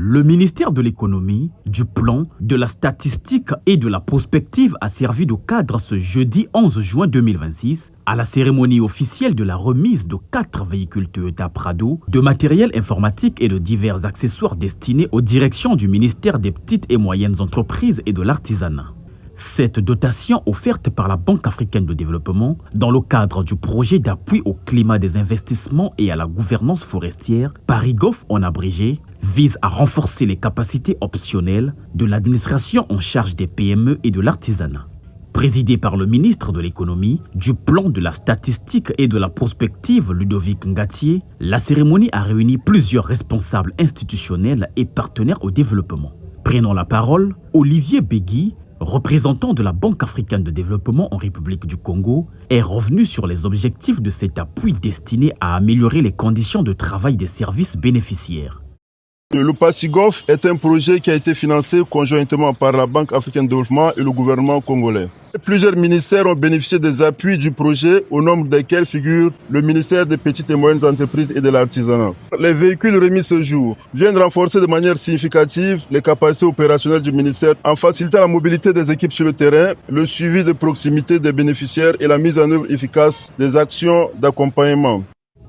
Le ministère de l'économie, du plan, de la statistique et de la prospective a servi de cadre ce jeudi 11 juin 2026 à la cérémonie officielle de la remise de 4 véhicules Toyota Prado, de matériel informatique et de divers accessoires destinés aux directions du ministère des petites et moyennes entreprises et de l'artisanat. Cette dotation offerte par la Banque africaine de développement dans le cadre du projet d'appui au climat des investissements et à la gouvernance forestière, PARIGOF en abrégé, vise à renforcer les capacités optionnelles de l'administration en charge des PME et de l'artisanat. Présidée par le ministre de l'économie, du plan, de la statistique et de la prospective Ludovic Ngatié, la cérémonie a réuni plusieurs responsables institutionnels et partenaires au développement. Prenant la parole, Olivier Begui, représentant de la Banque africaine de développement en République du Congo, est revenu sur les objectifs de cet appui destiné à améliorer les conditions de travail des services bénéficiaires. Le PASIGOF est un projet qui a été financé conjointement par la Banque africaine de développement et le gouvernement congolais. Plusieurs ministères ont bénéficié des appuis du projet, au nombre desquels figure le ministère des petites et moyennes entreprises et de l'artisanat. Les véhicules remis ce jour viennent renforcer de manière significative les capacités opérationnelles du ministère en facilitant la mobilité des équipes sur le terrain, le suivi de proximité des bénéficiaires et la mise en œuvre efficace des actions d'accompagnement.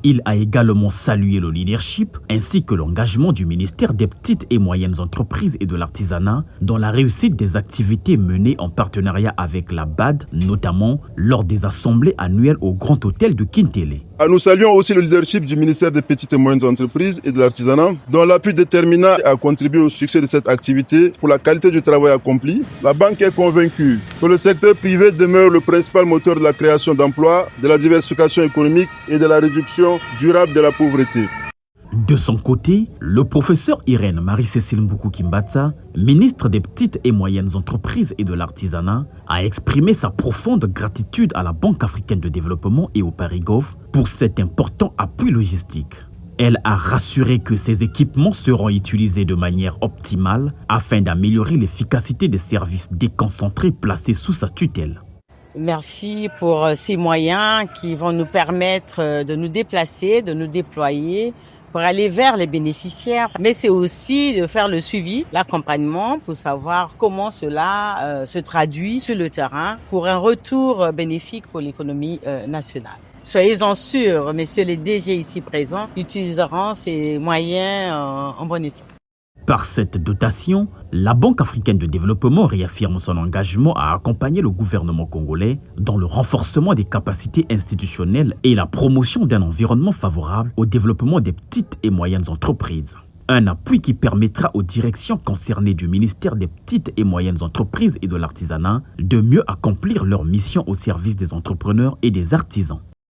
Il a également salué le leadership ainsi que l'engagement du ministère des petites et moyennes entreprises et de l'artisanat dans la réussite des activités menées en partenariat avec la BAD, notamment lors des assemblées annuelles au Grand Hôtel de Kintélé. Nous saluons aussi le leadership du ministère des petites et moyennes entreprises et de l'artisanat, dont l'appui déterminant a contribué au succès de cette activité pour la qualité du travail accompli. La banque est convaincue que le secteur privé demeure le principal moteur de la création d'emplois, de la diversification économique et de la réduction durable de la pauvreté. De son côté, le professeur Irène Marie-Cécile Mboukou-Kimbatsa, ministre des petites et moyennes entreprises et de l'artisanat, a exprimé sa profonde gratitude à la Banque africaine de développement et au PARIGOF pour cet important appui logistique. Elle a rassuré que ces équipements seront utilisés de manière optimale afin d'améliorer l'efficacité des services déconcentrés placés sous sa tutelle. Merci pour ces moyens qui vont nous permettre de nous déplacer, de nous déployer pour aller vers les bénéficiaires. Mais c'est aussi de faire le suivi, l'accompagnement pour savoir comment cela se traduit sur le terrain pour un retour bénéfique pour l'économie nationale. Soyez-en sûrs, messieurs les DG ici présents utiliseront ces moyens en bon escient. Par cette dotation, la Banque africaine de développement réaffirme son engagement à accompagner le gouvernement congolais dans le renforcement des capacités institutionnelles et la promotion d'un environnement favorable au développement des petites et moyennes entreprises. Un appui qui permettra aux directions concernées du ministère des petites et moyennes entreprises et de l'artisanat de mieux accomplir leur mission au service des entrepreneurs et des artisans.